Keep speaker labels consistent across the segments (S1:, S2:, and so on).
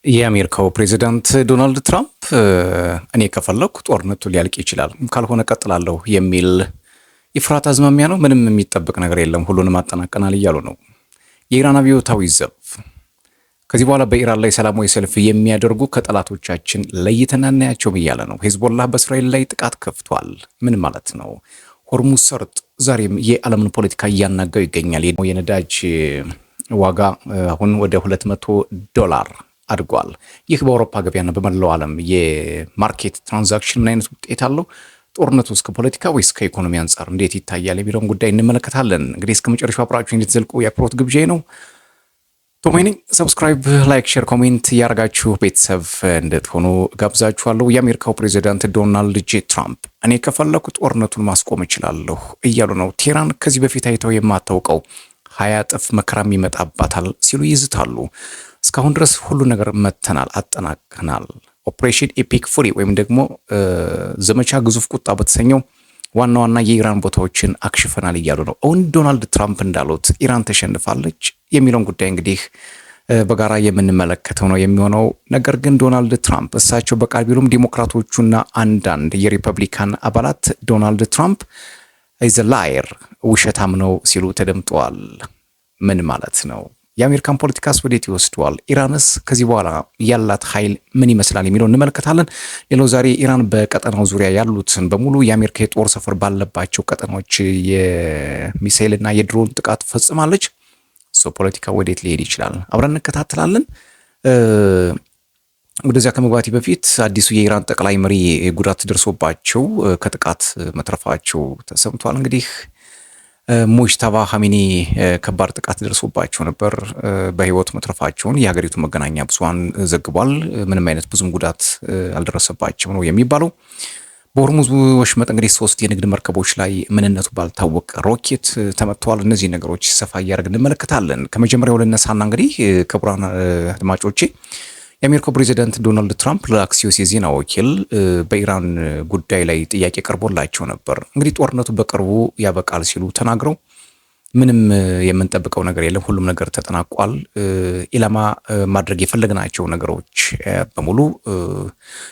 S1: የአሜሪካው ፕሬዝዳንት ዶናልድ ትራምፕ እኔ ከፈለኩ ጦርነቱ ሊያልቅ ይችላል ካልሆነ ቀጥላለሁ የሚል የፍርሃት አዝማሚያ ነው። ምንም የሚጠበቅ ነገር የለም፣ ሁሉንም አጠናቀናል እያሉ ነው። የኢራን አብዮታዊ ዘብ ከዚህ በኋላ በኢራን ላይ ሰላማዊ ሰልፍ የሚያደርጉ ከጠላቶቻችን ለይተን እናያቸው እያለ ነው። ሄዝቦላህ በእስራኤል ላይ ጥቃት ከፍቷል። ምን ማለት ነው? ሆርሙዝ ሰርጥ ዛሬም የዓለምን ፖለቲካ እያናጋው ይገኛል። የነዳጅ ዋጋ አሁን ወደ $200 አድጓል። ይህ በአውሮፓ ገበያና በመላው ዓለም የማርኬት ትራንዛክሽን ምን አይነት ውጤት አለው? ጦርነቱ እስከ ፖለቲካ ወይስ ከኢኮኖሚ አንጻር እንዴት ይታያል የሚለውን ጉዳይ እንመለከታለን። እንግዲህ እስከ መጨረሻው አብራችሁ እንድትዘልቁ የአክብሮት ግብዣ ነው። ቶሜኒ ሰብስክራይብ፣ ላይክ፣ ሼር፣ ኮሜንት እያደረጋችሁ ቤተሰብ እንድትሆኑ ጋብዛችኋለሁ። የአሜሪካው ፕሬዚዳንት ዶናልድ ጄ ትራምፕ እኔ ከፈለኩ ጦርነቱን ማስቆም እችላለሁ እያሉ ነው። ቴህራን ከዚህ በፊት አይተው የማታውቀው 20 እጥፍ መከራም ይመጣባታል ሲሉ ይዝታሉ። እስካሁን ድረስ ሁሉ ነገር መተናል፣ አጠናቀናል። ኦፕሬሽን ኤፒክ ፉሪ ወይም ደግሞ ዘመቻ ግዙፍ ቁጣ በተሰኘው ዋና ዋና የኢራን ቦታዎችን አክሽፈናል እያሉ ነው። እውን ዶናልድ ትራምፕ እንዳሉት ኢራን ተሸንፋለች የሚለውን ጉዳይ እንግዲህ በጋራ የምንመለከተው ነው የሚሆነው። ነገር ግን ዶናልድ ትራምፕ እሳቸው በቃል ቢሉም ዲሞክራቶቹና አንዳንድ የሪፐብሊካን አባላት ዶናልድ ትራምፕ ኢዝ ላየር ውሸታም ነው ሲሉ ተደምጠዋል። ምን ማለት ነው? የአሜሪካን ፖለቲካስ ወዴት ይወስደዋል? ኢራንስ ከዚህ በኋላ ያላት ኃይል ምን ይመስላል የሚለው እንመለከታለን። ሌላው ዛሬ ኢራን በቀጠናው ዙሪያ ያሉትን በሙሉ የአሜሪካ የጦር ሰፈር ባለባቸው ቀጠናዎች የሚሳኤልና የድሮን ጥቃት ፈጽማለች። ፖለቲካ ወዴት ሊሄድ ይችላል? አብረን እንከታተላለን። ወደዚያ ከመግባቴ በፊት አዲሱ የኢራን ጠቅላይ መሪ ጉዳት ደርሶባቸው ከጥቃት መትረፋቸው ተሰምቷል። እንግዲህ ሙጅተባ ኻሜኒ ከባድ ጥቃት ደርሶባቸው ነበር። በህይወት መትረፋቸውን የሀገሪቱ መገናኛ ብዙሃን ዘግቧል። ምንም አይነት ብዙም ጉዳት አልደረሰባቸው ነው የሚባለው። በሆርሙዝ ወሽመጥ እንግዲህ 3 የንግድ መርከቦች ላይ ምንነቱ ባልታወቀ ሮኬት ተመትተዋል። እነዚህ ነገሮች ሰፋ እያደረግን እንመለከታለን። ከመጀመሪያው ልነሳና እንግዲህ ክቡራን አድማጮቼ የአሜሪካው ፕሬዚዳንት ዶናልድ ትራምፕ ለአክሲዮስ የዜና ወኪል በኢራን ጉዳይ ላይ ጥያቄ ቀርቦላቸው ነበር። እንግዲህ ጦርነቱ በቅርቡ ያበቃል ሲሉ ተናግረው ምንም የምንጠብቀው ነገር የለም፣ ሁሉም ነገር ተጠናቋል፣ ኢላማ ማድረግ የፈለግናቸው ነገሮች በሙሉ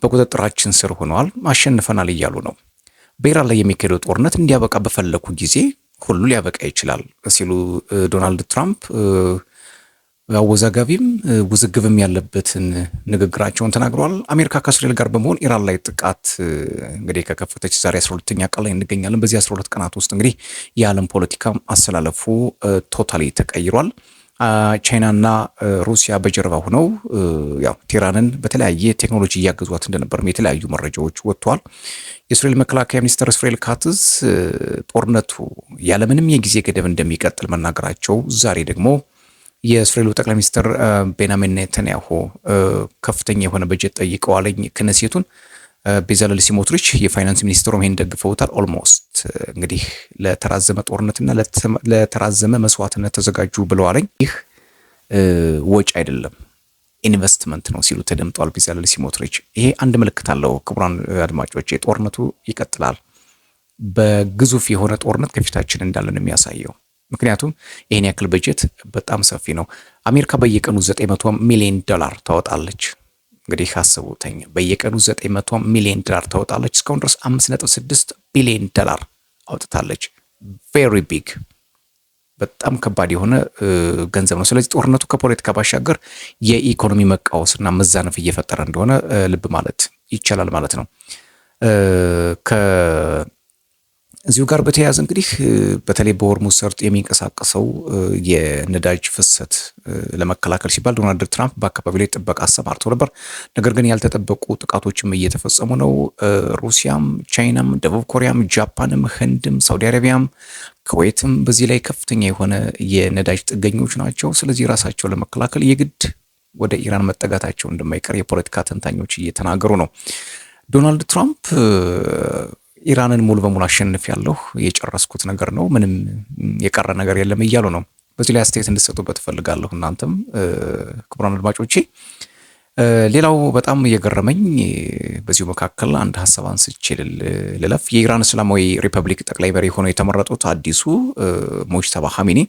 S1: በቁጥጥራችን ስር ሆነዋል፣ አሸንፈናል እያሉ ነው። በኢራን ላይ የሚካሄደው ጦርነት እንዲያበቃ በፈለኩ ጊዜ ሁሉ ሊያበቃ ይችላል ሲሉ ዶናልድ ትራምፕ አወዛጋቢም ውዝግብም ያለበትን ንግግራቸውን ተናግረዋል። አሜሪካ ከእስራኤል ጋር በመሆን ኢራን ላይ ጥቃት እንግዲህ ከከፈተች ዛሬ 12ኛ ቀን ላይ እንገኛለን። በዚህ 12 ቀናት ውስጥ እንግዲህ የዓለም ፖለቲካ አሰላለፉ ቶታሊ ተቀይሯል። ቻይናና ሩሲያ በጀርባ ሆነው ያው ቴህራንን በተለያየ ቴክኖሎጂ እያገዟት እንደነበርም የተለያዩ መረጃዎች ወጥተዋል። የእስራኤል መከላከያ ሚኒስትር እስራኤል ካትዝ ጦርነቱ ያለምንም የጊዜ ገደብ እንደሚቀጥል መናገራቸው ዛሬ ደግሞ የእስራኤሉ ጠቅላይ ሚኒስትር ቤንያሚን ኔታንያሁ ከፍተኛ የሆነ በጀት ጠይቀዋለኝ ክነሴቱን። ቤዛሌል ስሞትሪች የፋይናንስ ሚኒስትሩም ይሄን ደግፈውታል። ኦልሞስት እንግዲህ ለተራዘመ ጦርነትና ለተራዘመ መስዋዕትነት ተዘጋጁ ብለዋለኝ። ይህ ወጪ አይደለም ኢንቨስትመንት ነው ሲሉ ተደምጠዋል ቤዛሌል ስሞትሪች። ይሄ አንድ ምልክት አለው። ክቡራን አድማጮች ጦርነቱ ይቀጥላል። በግዙፍ የሆነ ጦርነት ከፊታችን እንዳለን የሚያሳየው ምክንያቱም ይሄን ያክል በጀት በጣም ሰፊ ነው። አሜሪካ በየቀኑ $900 ሚሊዮን ታወጣለች። እንግዲህ አስቡተኝ፣ በየቀኑ $900 ሚሊዮን ታወጣለች። እስካሁን ድረስ $5.6 ቢሊዮን አውጥታለች። ቬሪ ቢግ፣ በጣም ከባድ የሆነ ገንዘብ ነው። ስለዚህ ጦርነቱ ከፖለቲካ ባሻገር የኢኮኖሚ መቃወስና መዛነፍ እየፈጠረ እንደሆነ ልብ ማለት ይቻላል ማለት ነው። እዚሁ ጋር በተያያዘ እንግዲህ በተለይ በሆርሙዝ ሰርጥ የሚንቀሳቀሰው የነዳጅ ፍሰት ለመከላከል ሲባል ዶናልድ ትራምፕ በአካባቢው ላይ ጥበቃ አሰማርተው ነበር። ነገር ግን ያልተጠበቁ ጥቃቶችም እየተፈጸሙ ነው። ሩሲያም፣ ቻይናም፣ ደቡብ ኮሪያም፣ ጃፓንም፣ ህንድም፣ ሳውዲ አረቢያም፣ ኩዌትም በዚህ ላይ ከፍተኛ የሆነ የነዳጅ ጥገኞች ናቸው። ስለዚህ ራሳቸው ለመከላከል የግድ ወደ ኢራን መጠጋታቸው እንደማይቀር የፖለቲካ ተንታኞች እየተናገሩ ነው። ዶናልድ ትራምፕ ኢራንን ሙሉ በሙሉ አሸንፍ ያለሁ የጨረስኩት ነገር ነው፣ ምንም የቀረ ነገር የለም እያሉ ነው። በዚህ ላይ አስተያየት እንድትሰጡበት እፈልጋለሁ እናንተም ክቡራን አድማጮቼ። ሌላው በጣም እየገረመኝ በዚሁ መካከል አንድ ሀሳብ አንስቼ ልለፍ። የኢራን እስላማዊ ሪፐብሊክ ጠቅላይ መሪ ሆነው የተመረጡት አዲሱ ሙጅተባ ኻሜኒ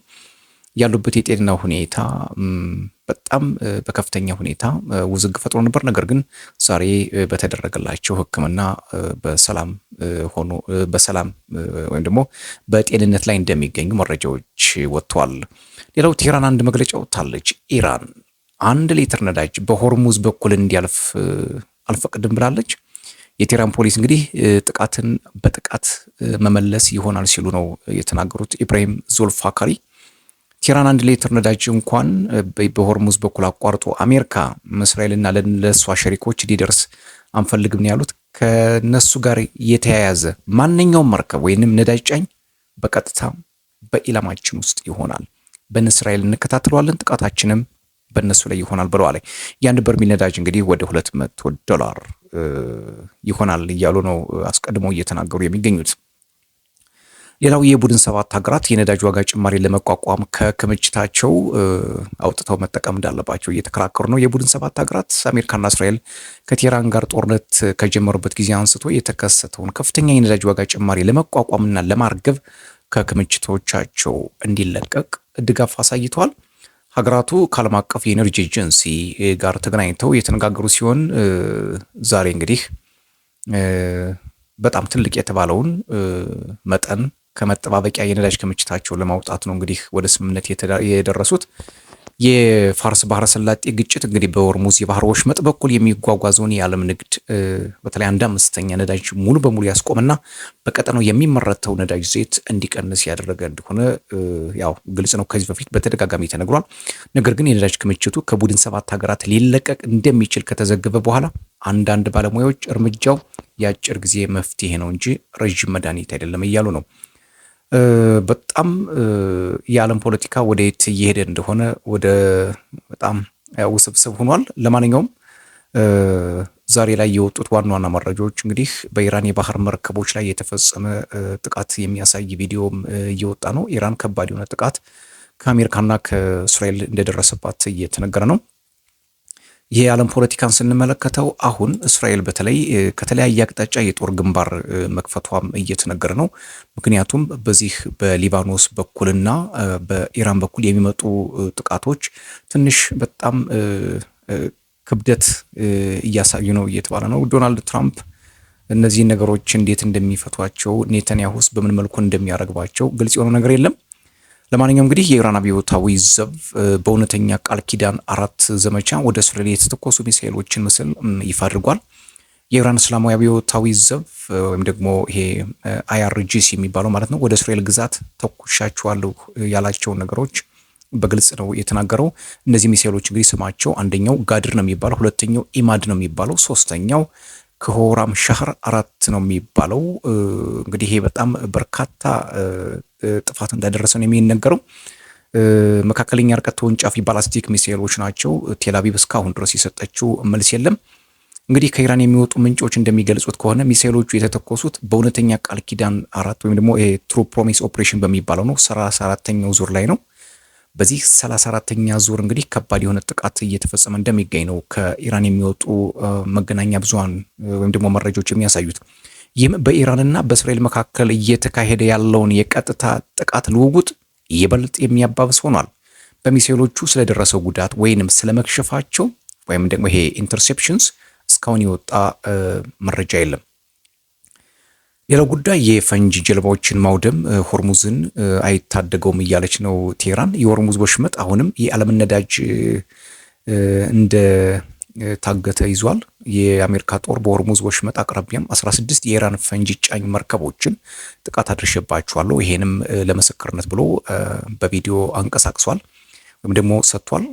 S1: ያሉበት የጤና ሁኔታ በጣም በከፍተኛ ሁኔታ ውዝግብ ፈጥሮ ነበር። ነገር ግን ዛሬ በተደረገላቸው ሕክምና በሰላም ወይም ደግሞ በጤንነት ላይ እንደሚገኙ መረጃዎች ወጥተዋል። ሌላው ቴህራን አንድ መግለጫ ወጥታለች። ኢራን 1 ሊትር ነዳጅ በሆርሙዝ በኩል እንዲያልፍ አልፈቅድም ብላለች። የቴህራን ፖሊስ እንግዲህ ጥቃትን በጥቃት መመለስ ይሆናል ሲሉ ነው የተናገሩት። ኢብራሂም ዞልፋካሪ ቴህራን 1 ሊትር ነዳጅ እንኳን በሆርሙዝ በኩል አቋርጦ አሜሪካ እስራኤልና ለሷ ሸሪኮች ሊደርስ አንፈልግም ነው ያሉት። ከነሱ ጋር የተያያዘ ማንኛውም መርከብ ወይንም ነዳጅ ጫኝ በቀጥታ በኢላማችን ውስጥ ይሆናል። በእስራኤል እንከታተለዋለን፣ ጥቃታችንም በእነሱ ላይ ይሆናል ብለዋል። ያን በርሜል ነዳጅ እንግዲህ ወደ $200 ይሆናል እያሉ ነው አስቀድመው እየተናገሩ የሚገኙት። ሌላው የቡድን 7 ሀገራት የነዳጅ ዋጋ ጭማሪ ለመቋቋም ከክምችታቸው አውጥተው መጠቀም እንዳለባቸው እየተከራከሩ ነው። የቡድን 7 ሀገራት አሜሪካና እስራኤል ከቴህራን ጋር ጦርነት ከጀመሩበት ጊዜ አንስቶ የተከሰተውን ከፍተኛ የነዳጅ ዋጋ ጭማሪ ለመቋቋምና ለማርገብ ከክምችቶቻቸው እንዲለቀቅ ድጋፍ አሳይተዋል። ሀገራቱ ከዓለም አቀፍ የኤነርጂ ኤጀንሲ ጋር ተገናኝተው የተነጋገሩ ሲሆን ዛሬ እንግዲህ በጣም ትልቅ የተባለውን መጠን ከመጠባበቂያ የነዳጅ ክምችታቸውን ለማውጣት ነው እንግዲህ ወደ ስምምነት የደረሱት። የፋርስ ባህረ ሰላጤ ግጭት እንግዲህ በሆርሙዝ የባህር ወሽመጥ በኩል የሚጓጓዘውን የዓለም ንግድ በተለይ 1/5 ነዳጅ ሙሉ በሙሉ ያስቆምና በቀጠናው የሚመረተው ነዳጅ ዘይት እንዲቀንስ ያደረገ እንደሆነ ያው ግልጽ ነው። ከዚህ በፊት በተደጋጋሚ ተነግሯል። ነገር ግን የነዳጅ ክምችቱ ከቡድን 7 ሀገራት ሊለቀቅ እንደሚችል ከተዘገበ በኋላ አንዳንድ ባለሙያዎች እርምጃው የአጭር ጊዜ መፍትሄ ነው እንጂ ረዥም መድኃኒት አይደለም እያሉ ነው። በጣም የዓለም ፖለቲካ ወደየት እየሄደ እንደሆነ ወደ በጣም ውስብስብ ሆኗል። ለማንኛውም ዛሬ ላይ የወጡት ዋና ዋና መረጃዎች እንግዲህ በኢራን የባህር መርከቦች ላይ የተፈጸመ ጥቃት የሚያሳይ ቪዲዮም እየወጣ ነው። ኢራን ከባድ የሆነ ጥቃት ከአሜሪካና ከእስራኤል እንደደረሰባት እየተነገረ ነው። ይህ የዓለም ፖለቲካን ስንመለከተው አሁን እስራኤል በተለይ ከተለያየ አቅጣጫ የጦር ግንባር መክፈቷም እየተነገረ ነው። ምክንያቱም በዚህ በሊባኖስ በኩልና በኢራን በኩል የሚመጡ ጥቃቶች ትንሽ በጣም ክብደት እያሳዩ ነው እየተባለ ነው። ዶናልድ ትራምፕ እነዚህን ነገሮች እንዴት እንደሚፈቷቸው፣ ኔታንያሁስ በምን መልኩ እንደሚያረግባቸው ግልጽ የሆነ ነገር የለም። ለማንኛውም እንግዲህ የኢራን አብዮታዊ ዘብ በእውነተኛ ቃል ኪዳን 4 ዘመቻ ወደ እስራኤል የተተኮሱ ሚሳኤሎችን ምስል ይፋ አድርጓል። የኢራን እስላማዊ አብዮታዊ ዘብ ወይም ደግሞ ይሄ IRGC የሚባለው ማለት ነው ወደ እስራኤል ግዛት ተኩሻቸዋለሁ ያላቸውን ነገሮች በግልጽ ነው የተናገረው። እነዚህ ሚሳኤሎች እንግዲህ ስማቸው አንደኛው ጋድር ነው የሚባለው፣ ሁለተኛው ኢማድ ነው የሚባለው፣ ሶስተኛው ከሆራም ሻህር 4 ነው የሚባለው። እንግዲህ ይሄ በጣም በርካታ ጥፋት እንዳደረሰ ነው የሚነገረው። መካከለኛ ርቀት ተወንጫፊ ባላስቲክ ሚሳኤሎች ናቸው። ቴልአቪቭ እስካሁን ድረስ የሰጠችው መልስ የለም። እንግዲህ ከኢራን የሚወጡ ምንጮች እንደሚገልጹት ከሆነ ሚሳኤሎቹ የተተኮሱት በእውነተኛ ቃል ኪዳን 4 ወይም ደግሞ ትሩ ፕሮሚስ ኦፕሬሽን በሚባለው ነው። 34ኛው ዙር ላይ ነው። በዚህ 34ኛ ዙር እንግዲህ ከባድ የሆነ ጥቃት እየተፈጸመ እንደሚገኝ ነው ከኢራን የሚወጡ መገናኛ ብዙሃን ወይም ደግሞ መረጃዎች የሚያሳዩት። ይህም በኢራንና በእስራኤል መካከል እየተካሄደ ያለውን የቀጥታ ጥቃት ልውውጥ ይበልጥ የሚያባብስ ሆኗል። በሚሳኤሎቹ ስለደረሰው ጉዳት ወይንም ስለመክሸፋቸው ወይም ደግሞ ይሄ ኢንተርሴፕሽንስ እስካሁን የወጣ መረጃ የለም። ሌላው ጉዳይ የፈንጂ ጀልባዎችን ማውደም ሆርሙዝን አይታደገውም እያለች ነው ቴህራን። የሆርሙዝ ወሽመጥ አሁንም የዓለም ነዳጅ እንደ ታገተ ይዟል። የአሜሪካ ጦር በሆርሙዝ ወሽመጥ አቅራቢያም 16 የኢራን ፈንጂ ጫኝ መርከቦችን ጥቃት አድርሼባቸዋለሁ፣ ይሄንም ለምስክርነት ብሎ በቪዲዮ አንቀሳቅሷል ወይም ደግሞ ሰጥቷል፣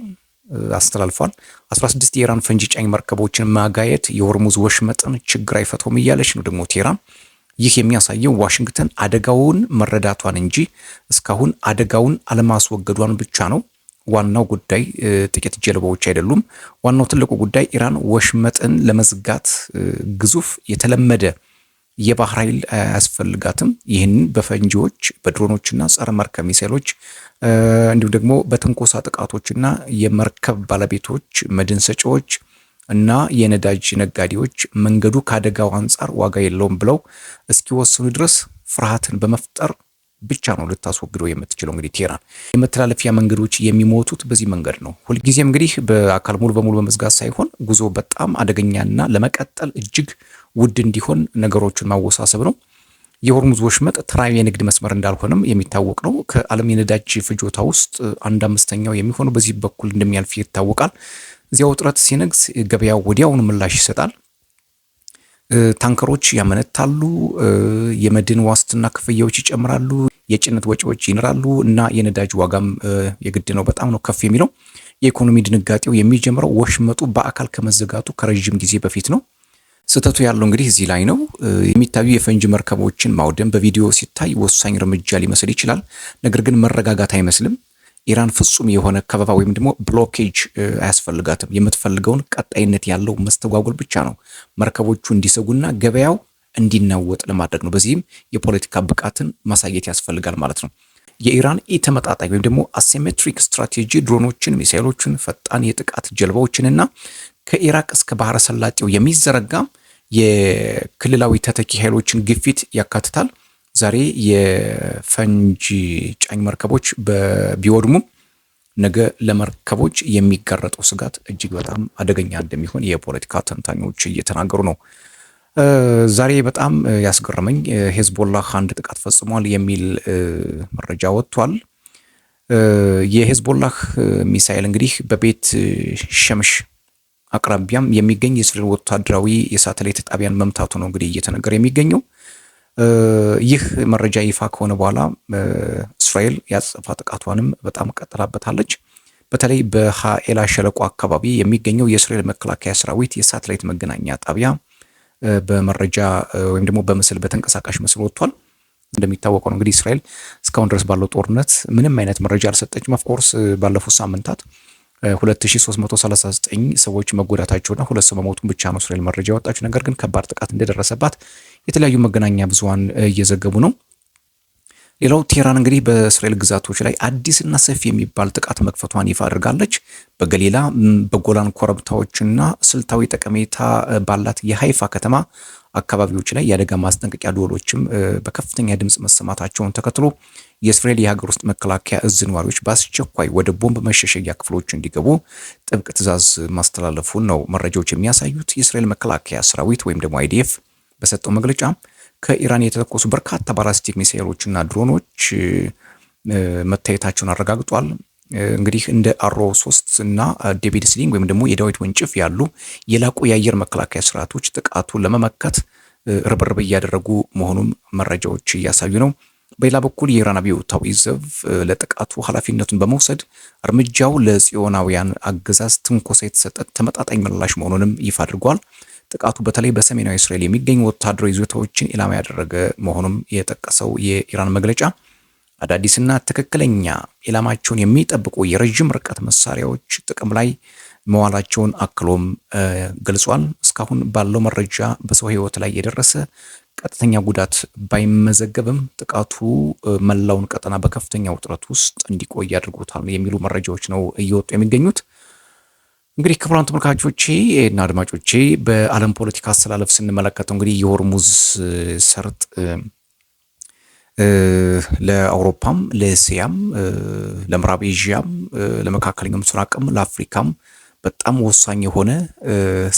S1: አስተላልፏል። 16 የኢራን ፈንጂ ጫኝ መርከቦችን ማጋየት የሆርሙዝ ወሽመጥን ችግር አይፈታውም እያለች ነው ደግሞ ቴህራን። ይህ የሚያሳየው ዋሽንግተን አደጋውን መረዳቷን እንጂ እስካሁን አደጋውን አለማስወገዷን ብቻ ነው። ዋናው ጉዳይ ጥቂት ጀልባዎች አይደሉም። ዋናው ትልቁ ጉዳይ ኢራን ወሽመጥን ለመዝጋት ግዙፍ የተለመደ የባህር ኃይል አያስፈልጋትም። ይህንን በፈንጂዎች በድሮኖችና ጸረ መርከብ ሚሳኤሎች እንዲሁም ደግሞ በትንኮሳ ጥቃቶችና የመርከብ ባለቤቶች መድን ሰጪዎች እና የነዳጅ ነጋዴዎች መንገዱ ከአደጋው አንጻር ዋጋ የለውም ብለው እስኪወስኑ ድረስ ፍርሃትን በመፍጠር ብቻ ነው ልታስወግደው የምትችለው። እንግዲህ ቴህራን የመተላለፊያ መንገዶች የሚሞቱት በዚህ መንገድ ነው። ሁልጊዜም እንግዲህ በአካል ሙሉ በሙሉ በመዝጋት ሳይሆን ጉዞ በጣም አደገኛና ለመቀጠል እጅግ ውድ እንዲሆን ነገሮችን ማወሳሰብ ነው። የሆርሙዝ ወሽመጥ ተራ የንግድ መስመር እንዳልሆነም የሚታወቅ ነው። ከዓለም የነዳጅ ፍጆታ ውስጥ 1/5 የሚሆነው በዚህ በኩል እንደሚያልፍ ይታወቃል። እዚያው ውጥረት ሲነግስ ገበያው ወዲያውኑ ምላሽ ይሰጣል። ታንከሮች ያመነታሉ፣ የመድን ዋስትና ክፍያዎች ይጨምራሉ፣ የጭነት ወጪዎች ይኖራሉ እና የነዳጅ ዋጋም የግድ ነው በጣም ነው ከፍ የሚለው። የኢኮኖሚ ድንጋጤው የሚጀምረው ወሽመጡ በአካል ከመዘጋቱ ከረዥም ጊዜ በፊት ነው። ስህተቱ ያለው እንግዲህ እዚህ ላይ ነው። የሚታዩ የፈንጂ መርከቦችን ማውደም በቪዲዮ ሲታይ ወሳኝ እርምጃ ሊመስል ይችላል። ነገር ግን መረጋጋት አይመስልም። ኢራን ፍጹም የሆነ ከበባ ወይም ደግሞ ብሎኬጅ አያስፈልጋትም። የምትፈልገውን ቀጣይነት ያለው መስተጓጎል ብቻ ነው። መርከቦቹ እንዲሰጉና ገበያው እንዲናወጥ ለማድረግ ነው። በዚህም የፖለቲካ ብቃትን ማሳየት ያስፈልጋል ማለት ነው። የኢራን ኢተመጣጣኝ ወይም ደግሞ አሲሜትሪክ ስትራቴጂ ድሮኖችን፣ ሚሳይሎችን፣ ፈጣን የጥቃት ጀልባዎችንና ከኢራቅ እስከ ባህረ ሰላጤው የሚዘረጋ የክልላዊ ተተኪ ኃይሎችን ግፊት ያካትታል። ዛሬ የፈንጂ ጫኝ መርከቦች ቢወድሙም ነገ ለመርከቦች የሚጋረጠው ስጋት እጅግ በጣም አደገኛ እንደሚሆን የፖለቲካ ተንታኞች እየተናገሩ ነው። ዛሬ በጣም ያስገረመኝ ሄዝቦላህ አንድ ጥቃት ፈጽሟል የሚል መረጃ ወጥቷል። የሄዝቦላህ ሚሳኤል እንግዲህ በቤት ሸምሽ አቅራቢያም የሚገኝ የእስራኤል ወታደራዊ የሳተላይት ጣቢያን መምታቱ ነው እንግዲህ እየተነገረ የሚገኘው። ይህ መረጃ ይፋ ከሆነ በኋላ እስራኤል ያጸፋ ጥቃቷንም በጣም ቀጥላበታለች። በተለይ በሃኤላ ሸለቆ አካባቢ የሚገኘው የእስራኤል መከላከያ ሰራዊት የሳተላይት መገናኛ ጣቢያ በመረጃ ወይም ደግሞ በምስል በተንቀሳቃሽ ምስል ወጥቷል። እንደሚታወቀው እንግዲህ እስራኤል እስካሁን ድረስ ባለው ጦርነት ምንም አይነት መረጃ አልሰጠችም። ኦፍኮርስ ባለፉት ሳምንታት 2339 ሰዎች መጎዳታቸውና 2 ሰው መሞቱን ብቻ ነው እስራኤል መረጃ ያወጣችው። ነገር ግን ከባድ ጥቃት እንደደረሰባት የተለያዩ መገናኛ ብዙሃን እየዘገቡ ነው። ሌላው ቴህራን እንግዲህ በእስራኤል ግዛቶች ላይ አዲስና ሰፊ የሚባል ጥቃት መክፈቷን ይፋ አድርጋለች። በገሊላ በጎላን ኮረብታዎችና ስልታዊ ጠቀሜታ ባላት የሃይፋ ከተማ አካባቢዎች ላይ የአደጋ ማስጠንቀቂያ ደወሎችም በከፍተኛ ድምጽ መሰማታቸውን ተከትሎ የእስራኤል የሀገር ውስጥ መከላከያ እዝ ነዋሪዎች በአስቸኳይ ወደ ቦምብ መሸሸጊያ ክፍሎች እንዲገቡ ጥብቅ ትዕዛዝ ማስተላለፉን ነው መረጃዎች የሚያሳዩት። የእስራኤል መከላከያ ሰራዊት ወይም ደግሞ አይዲኤፍ በሰጠው መግለጫ ከኢራን የተተኮሱ በርካታ ባላስቲክ ሚሳኤሎችና ድሮኖች መታየታቸውን አረጋግጧል። እንግዲህ እንደ አሮ 3 እና ዴቪድ ስሊንግ ወይም ደግሞ የዳዊት ወንጭፍ ያሉ የላቁ የአየር መከላከያ ስርዓቶች ጥቃቱን ለመመከት ርብርብ እያደረጉ መሆኑን መረጃዎች እያሳዩ ነው። በሌላ በኩል የኢራን አብዮታዊ ዘብ ለጥቃቱ ኃላፊነቱን በመውሰድ እርምጃው ለጽዮናውያን አገዛዝ ትንኮሳ የተሰጠ ተመጣጣኝ ምላሽ መሆኑንም ይፋ አድርጓል። ጥቃቱ በተለይ በሰሜናዊ እስራኤል የሚገኙ ወታደራዊ ይዞታዎችን ኢላማ ያደረገ መሆኑም የጠቀሰው የኢራን መግለጫ አዳዲስና ትክክለኛ ኢላማቸውን የሚጠብቁ የረጅም ርቀት መሳሪያዎች ጥቅም ላይ መዋላቸውን አክሎም ገልጿል። እስካሁን ባለው መረጃ በሰው ሕይወት ላይ የደረሰ ቀጥተኛ ጉዳት ባይመዘገብም ጥቃቱ መላውን ቀጠና በከፍተኛ ውጥረት ውስጥ እንዲቆይ አድርጎታል የሚሉ መረጃዎች ነው እየወጡ የሚገኙት። እንግዲህ ክቡራን ተመልካቾቼ እና አድማጮቼ በዓለም ፖለቲካ አስተላለፍ ስንመለከተው እንግዲህ የሆርሙዝ ሰርጥ ለአውሮፓም፣ ለእስያም፣ ለምዕራብ ኤዥያም፣ ለመካከለኛው ምስራቅም፣ ለአፍሪካም በጣም ወሳኝ የሆነ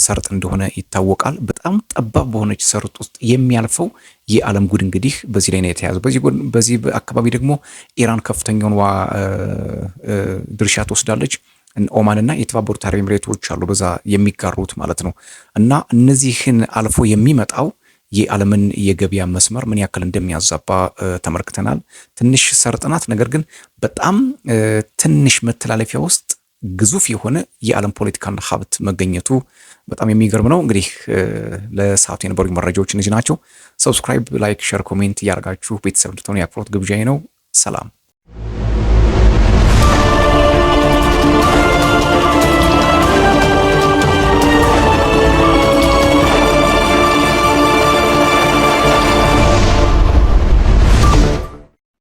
S1: ሰርጥ እንደሆነ ይታወቃል። በጣም ጠባብ በሆነች ሰርጥ ውስጥ የሚያልፈው የዓለም ጉድ እንግዲህ በዚህ ላይ ነው የተያዘው። በዚህ አካባቢ ደግሞ ኢራን ከፍተኛውን ድርሻ ትወስዳለች። ኦማን እና የተባበሩት አረብ ኤሚሬቶች አሉ በዛ የሚጋሩት ማለት ነው። እና እነዚህን አልፎ የሚመጣው የዓለምን የገበያ መስመር ምን ያክል እንደሚያዛባ ተመልክተናል። ትንሽ ሰርጥ ናት፣ ነገር ግን በጣም ትንሽ መተላለፊያ ውስጥ ግዙፍ የሆነ የዓለም ፖለቲካና ሀብት መገኘቱ በጣም የሚገርም ነው። እንግዲህ ለሰዓቱ የነበሩ መረጃዎች እነዚህ ናቸው። ሰብስክራይብ፣ ላይክ፣ ሼር፣ ኮሜንት እያደረጋችሁ ቤተሰብ እንድትሆኑ የአክብሮት ግብዣዬ ነው። ሰላም።